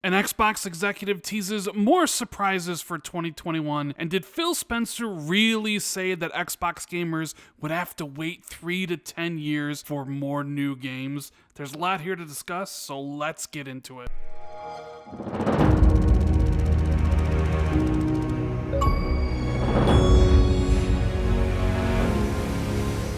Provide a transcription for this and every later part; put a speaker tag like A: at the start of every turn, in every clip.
A: An Xbox executive teases more surprises for 2021. And did Phil Spencer really say that Xbox gamers would have to wait 3 to 10 years for more new games? There's a lot here to discuss, so let's get into it.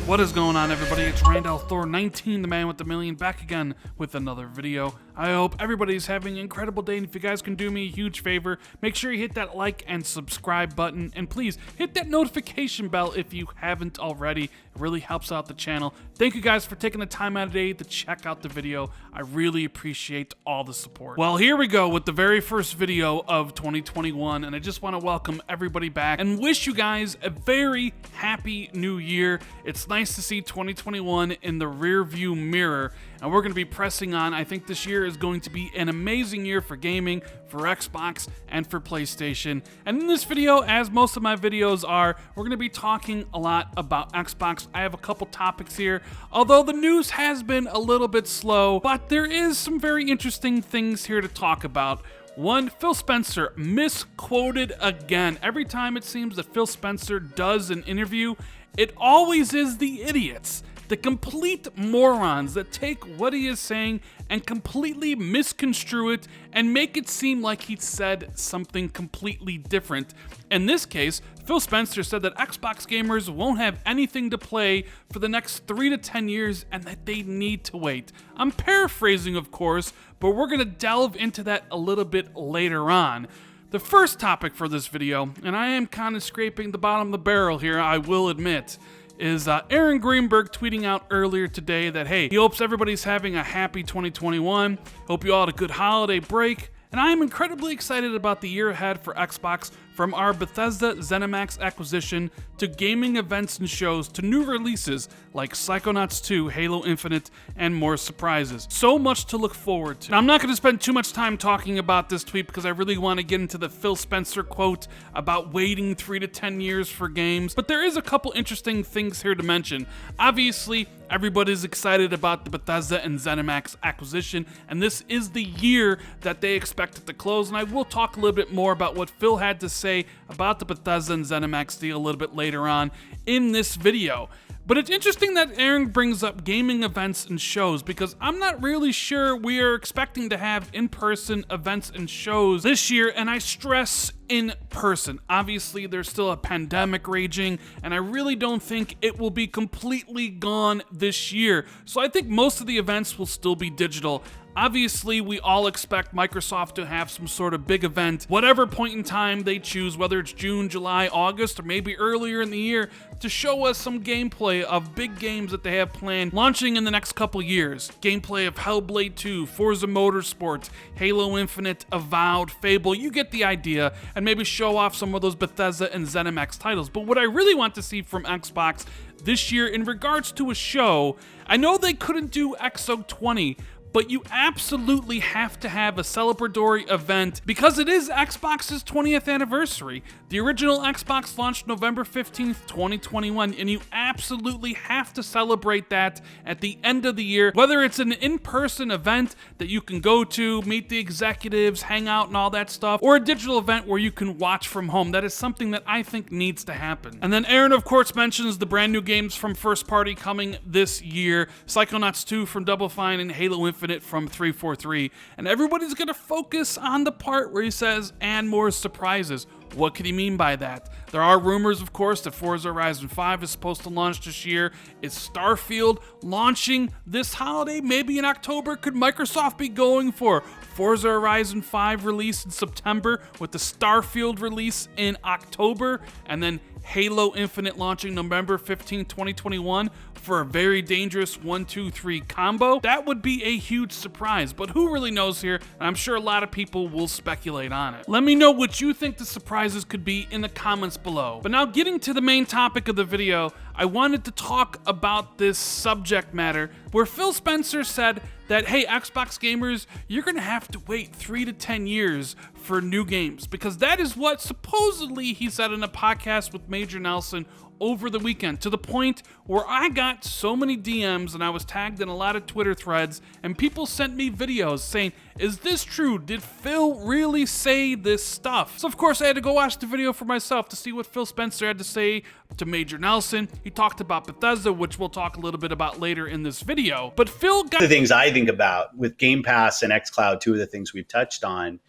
A: What is going on, everybody? It's Randall Thor 19, the man with the million, back again with another video. I hope everybody's having an incredible day, and if you guys can do me a huge favor, make sure you hit that like and subscribe button, and please hit that notification bell if you haven't already. It really helps out the channel. Thank you guys for taking the time out of the day to check out the video. I really appreciate all the support. Well, here we go with the very first video of 2021, and I just want to welcome everybody back and wish you guys a very happy new year. It's nice to see 2021 in the rear view mirror, and we're going to be pressing on. I think this year is going to be an amazing year for gaming, for Xbox, and for PlayStation. And in this video, as most of my videos are, we're going to be talking a lot about Xbox. I have a couple topics here, although the news has been a little bit slow, but there is some very interesting things here to talk about. One, Phil Spencer misquoted again. Every time it seems that Phil Spencer does an interview, it always is the idiots, the complete morons that take what he is saying and completely misconstrue it and make it seem like he said something completely different. In this case, Phil Spencer said that Xbox gamers won't have anything to play for the next 3 to 10 years and that they need to wait. I'm paraphrasing, of course, but we're going to delve into that a little bit later on. The first topic for this video, and I am kind of scraping the bottom of the barrel here, I will admit, is Aaron Greenberg tweeting out earlier today that, hey, he hopes everybody's having a happy 2021, hope you all had a good holiday break, and I am incredibly excited about the year ahead for Xbox, from our Bethesda ZeniMax acquisition to gaming events and shows to new releases like Psychonauts 2, Halo Infinite, and more surprises. So much to look forward to. Now, I'm not going to spend too much time talking about this tweet because I really want to get into the Phil Spencer quote about waiting 3 to 10 years for games, but there is a couple interesting things here to mention. Obviously, everybody's excited about the Bethesda and ZeniMax acquisition, and this is the year that they expect it to close, and I will talk a little bit more about what Phil had to say about the Bethesda and ZeniMax deal a little bit later on in this video. But it's interesting that Aaron brings up gaming events and shows because I'm not really sure we are expecting to have in-person events and shows this year, and I stress in person. Obviously, there's still a pandemic raging, and I really don't think it will be completely gone this year. So I think most of the events will still be digital. Obviously, we all expect Microsoft to have some sort of big event, whatever point in time they choose, whether it's June, July, August, or maybe earlier in the year, to show us some gameplay of big games that they have planned launching in the next couple years. Gameplay of Hellblade 2, Forza Motorsport, Halo Infinite, Avowed, Fable, you get the idea, and maybe show off some of those Bethesda and ZeniMax titles. But what I really want to see from Xbox this year in regards to a show, I know they couldn't do XO 20, but you absolutely have to have a celebratory event because it is Xbox's 20th anniversary. The original Xbox launched November 15th, 2021, and you absolutely have to celebrate that at the end of the year, whether it's an in-person event that you can go to, meet the executives, hang out and all that stuff, or a digital event where you can watch from home. That is something that I think needs to happen. And then Aaron, of course, mentions the brand new games from First Party coming this year, Psychonauts 2 from Double Fine and Halo Infinite from 343, and everybody's gonna focus on the part where he says, and more surprises. What could he mean by that? There are rumors, of course, that Forza Horizon 5 is supposed to launch this year. Is Starfield launching this holiday? Maybe in October? Could Microsoft be going for Forza Horizon 5 release in September with the Starfield release in October, and then Halo Infinite launching November 15, 2021 for a very dangerous 1-2-3 combo? That would be a huge surprise, but who really knows here? And I'm sure a lot of people will speculate on it. Let me know what you think the surprises could be in the comments below. But now, getting to the main topic of the video, I wanted to talk about this subject matter where Phil Spencer said that, hey, Xbox gamers, you're going to have to wait 3 to 10 years for new games, because that is what supposedly he said in a podcast with Major Nelson over the weekend, to the point where I got so many DMs and I was tagged in a lot of Twitter threads and people sent me videos saying, is this true? Did Phil really say this stuff? So of course I had to go watch the video for myself to see what Phil Spencer had to say to Major Nelson. He talked about Bethesda, which we'll talk a little bit about later in this video. But Phil got
B: the things I think about with Game Pass and xCloud, two of the things we've touched on.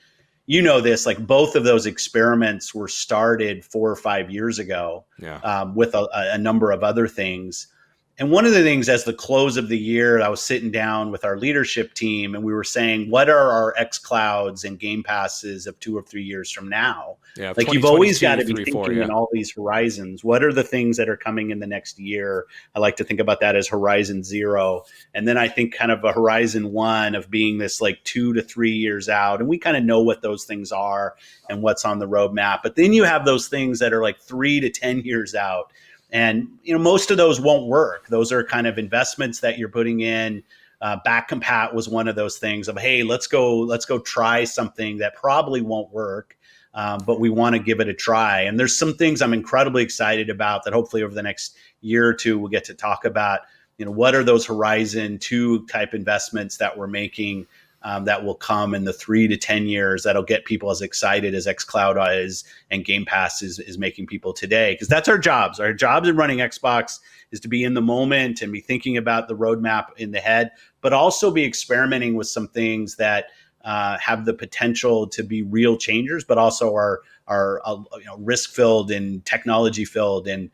B: You know this, like both of those experiments were started 4 or 5 years ago with a number of other things. And one of the things as the close of the year, I was sitting down with our leadership team and we were saying, what are our xClouds and Game Passes of 2 or 3 years from now?
C: Yeah,
B: like you've always got to be thinking in all these horizons. What are the things that are coming in the next year? I like to think about that as Horizon 0. And then I think kind of a Horizon 1 of being this like 2 to 3 years out. And we kind of know what those things are and what's on the roadmap. But then you have those things that are like 3 to 10 years out. And, you know, most of those won't work. Those are kind of investments that you're putting in. Back Compat was one of those things of, hey, let's go try something that probably won't work, but we want to give it a try. And there's some things I'm incredibly excited about that hopefully over the next year or two we'll get to talk about. You know, what are those Horizon 2 type investments that we're making that will come in the 3 to 10 years that'll get people as excited as xCloud is and Game Pass is making people today. Because that's our jobs. Our jobs in running Xbox is to be in the moment and be thinking about the roadmap in the head, but also be experimenting with some things that have the potential to be real changers, but also are risk-filled and technology-filled and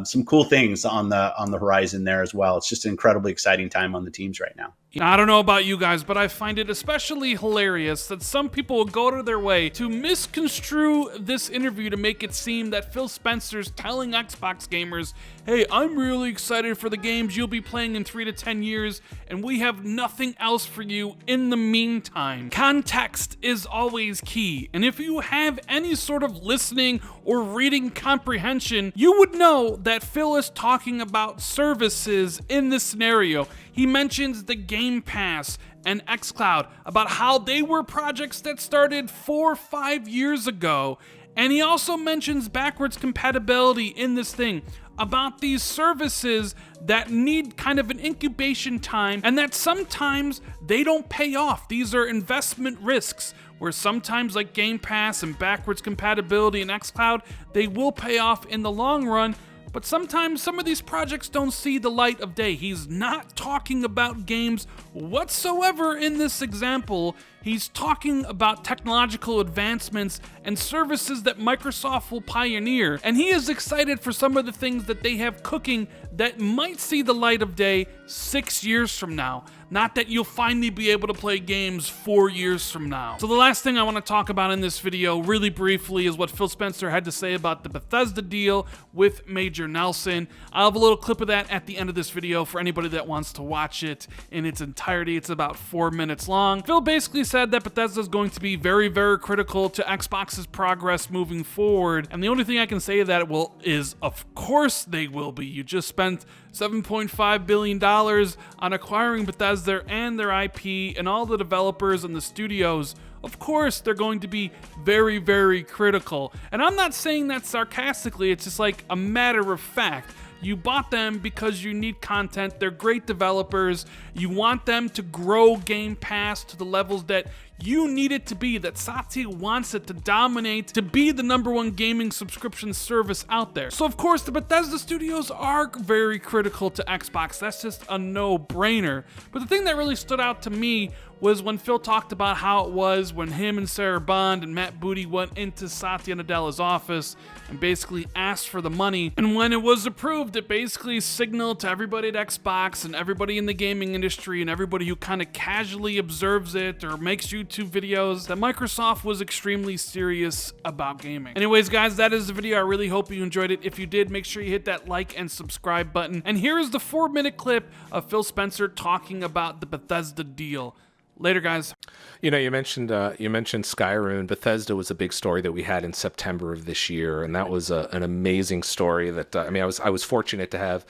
B: some cool things on the horizon there as well. It's just an incredibly exciting time on the teams right now.
A: I don't know about you guys, but I find it especially hilarious that some people will go to their way to misconstrue this interview to make it seem that Phil Spencer's telling Xbox gamers, hey, I'm really excited for the games you'll be playing in 3 to 10 years, and we have nothing else for you in the meantime. Context is always key, and if you have any sort of listening or reading comprehension, you would know that Phil is talking about services in this scenario. He mentions the Game Pass and xCloud, about how they were projects that started 4 or 5 years ago. And he also mentions backwards compatibility in this thing, about these services that need kind of an incubation time and that sometimes they don't pay off. These are investment risks where sometimes like Game Pass and backwards compatibility and xCloud, they will pay off in the long run. But sometimes some of these projects don't see the light of day. He's not talking about games whatsoever in this example. He's talking about technological advancements and services that Microsoft will pioneer. And he is excited for some of the things that they have cooking that might see the light of day 6 years from now. Not that you'll finally be able to play games 4 years from now. So the last thing I want to talk about in this video really briefly is what Phil Spencer had to say about the Bethesda deal with Major Nelson. I'll have a little clip of that at the end of this video for anybody that wants to watch it in its entirety. It's about 4 minutes long. Phil basically said that Bethesda is going to be very, very critical to Xbox's progress moving forward. And the only thing I can say that is of course they will be. You just spent $7.5 billion on acquiring Bethesda and their IP and all the developers and the studios. Of course, they're going to be very, very critical. And I'm not saying that sarcastically, it's just like a matter of fact. You bought them because you need content. They're great developers. You want them to grow Game Pass to the levels that you need it to be, that Satya wants it to dominate, to be the #1 gaming subscription service out there. So of course the Bethesda studios are very critical to Xbox. That's just a no-brainer. But the thing that really stood out to me was when Phil talked about how it was when him and Sarah Bond and Matt Booty went into Satya Nadella's office and basically asked for the money. And when it was approved, it basically signaled to everybody at Xbox and everybody in the gaming industry and everybody who kind of casually observes it or makes YouTube videos that Microsoft was extremely serious about gaming. Anyways, guys, that is the video. I really hope you enjoyed it. If you did, make sure you hit that like and subscribe button. And here is the 4-minute clip of Phil Spencer talking about the Bethesda deal. Later, guys.
C: You mentioned Skyrim. Bethesda was a big story that we had in September of this year, and that was an amazing story. That I was fortunate to have,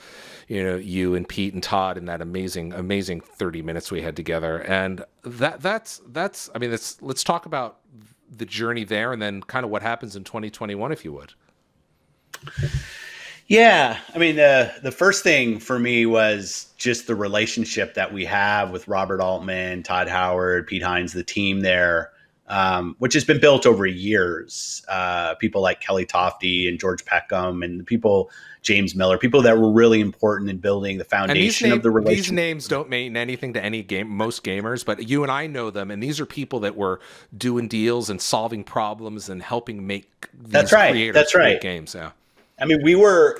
C: you and Pete and Todd in that amazing 30 minutes we had together. And let's talk about the journey there, and then kind of what happens in 2021, if you would.
B: Yeah, the first thing for me was just the relationship that we have with Robert Altman, Todd Howard, Pete Hines, the team there, which has been built over years. People like Kelly Tofty and George Peckham and the people, James Miller, people that were really important in building the foundation of the relationship.
C: These names don't mean anything to most gamers, but you and I know them, and these are people that were doing deals and solving problems and helping make these creators create games. Yeah.
B: We were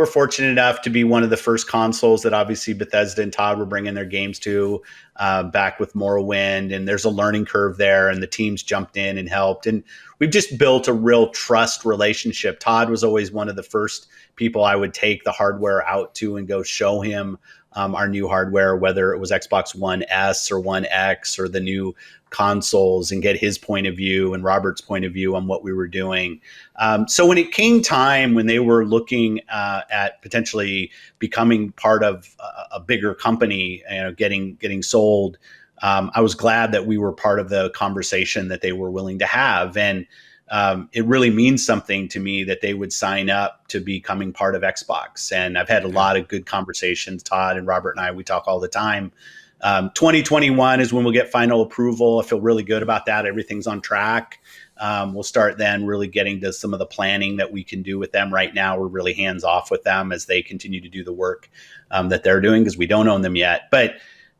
B: fortunate enough to be one of the first consoles that obviously Bethesda and Todd were bringing their games to, back with Morrowind, and there's a learning curve there, and the teams jumped in and helped, and we've just built a real trust relationship. Todd was always one of the first people I would take the hardware out to and go show him our new hardware, whether it was Xbox One S or One X or the new consoles, and get his point of view and Robert's point of view on what we were doing. So when it came time, when they were looking at potentially becoming part of a bigger company, getting sold, I was glad that we were part of the conversation that they were willing to have. And it really means something to me that they would sign up to becoming part of Xbox. And I've had a lot of good conversations. Todd and Robert and I, we talk all the time. 2021 is when we'll get final approval. I feel really good about that. Everything's on track. We'll start then really getting to some of the planning that we can do with them. Right now, we're really hands off with them as they continue to do the work that they're doing, because we don't own them yet. But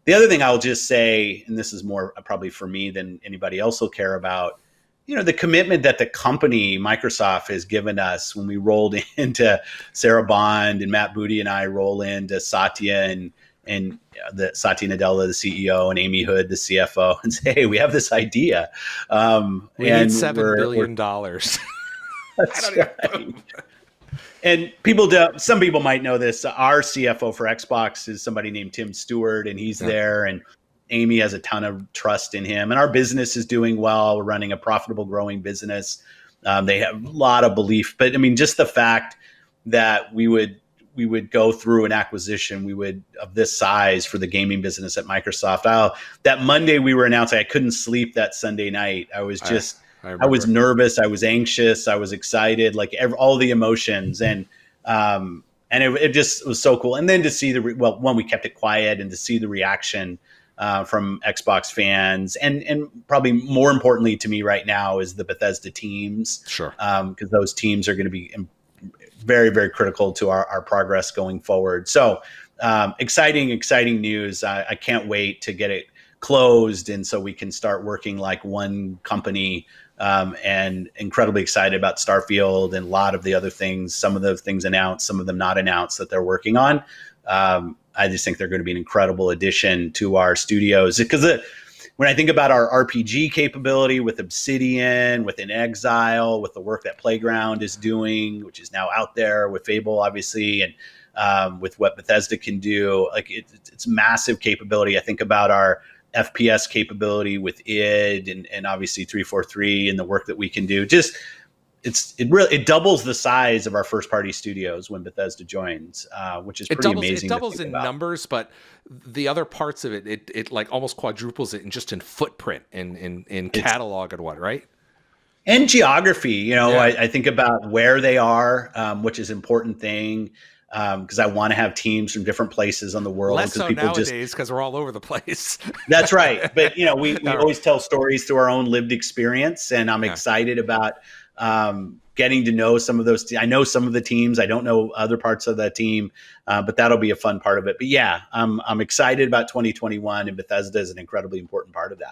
B: the other thing I'll just say, and this is more probably for me than anybody else will care about, the commitment that the company, Microsoft, has given us when we rolled into Sarah Bond and Matt Booty and I roll into Satya and the Satya Nadella, the CEO, and Amy Hood, the CFO, and say, hey, we have this idea.
C: We need $7 billion.
B: That's right. And some people might know this. Our CFO for Xbox is somebody named Tim Stewart, and he's there, and Amy has a ton of trust in him. And our business is doing well. We're running a profitable, growing business. They have a lot of belief. But just the fact that we would go through an acquisition of this size for the gaming business at Microsoft. That Monday we were announcing, I couldn't sleep that Sunday night. I was I was nervous. I was anxious. I was excited, all the emotions. And it just was so cool. And then to see one, we kept it quiet, and to see the reaction from Xbox fans, and probably more importantly to me right now is the Bethesda teams.
C: Sure.
B: Because those teams are going to be very, very critical to our progress going forward. So exciting news. I can't wait to get it closed, and so we can start working like one company, and incredibly excited about Starfield and a lot of the other things, some of the things announced, some of them not announced, that they're working on. I just think they're going to be an incredible addition to our studios, because when I think about our RPG capability with Obsidian, with In Exile, with the work that Playground is doing, which is now out there with Fable, obviously, and with what Bethesda can do, it's massive capability. I think about our FPS capability with id and obviously 343 and the work that we can do. It doubles the size of our first party studios when Bethesda joins, which is pretty amazing.
C: It doubles in numbers, but the other parts of it like almost quadruples it in footprint, in catalog and what, right?
B: And geography. I think about where they are, which is an important thing. Because I want to have teams from different places on the world.
C: Less so nowadays, because we're all over the place.
B: That's right. But we always tell stories through our own lived experience, and I'm excited about getting to know some of those. I know some of the teams. I don't know other parts of the team, but that'll be a fun part of it. But yeah, I'm excited about 2021, and Bethesda is an incredibly important part of that.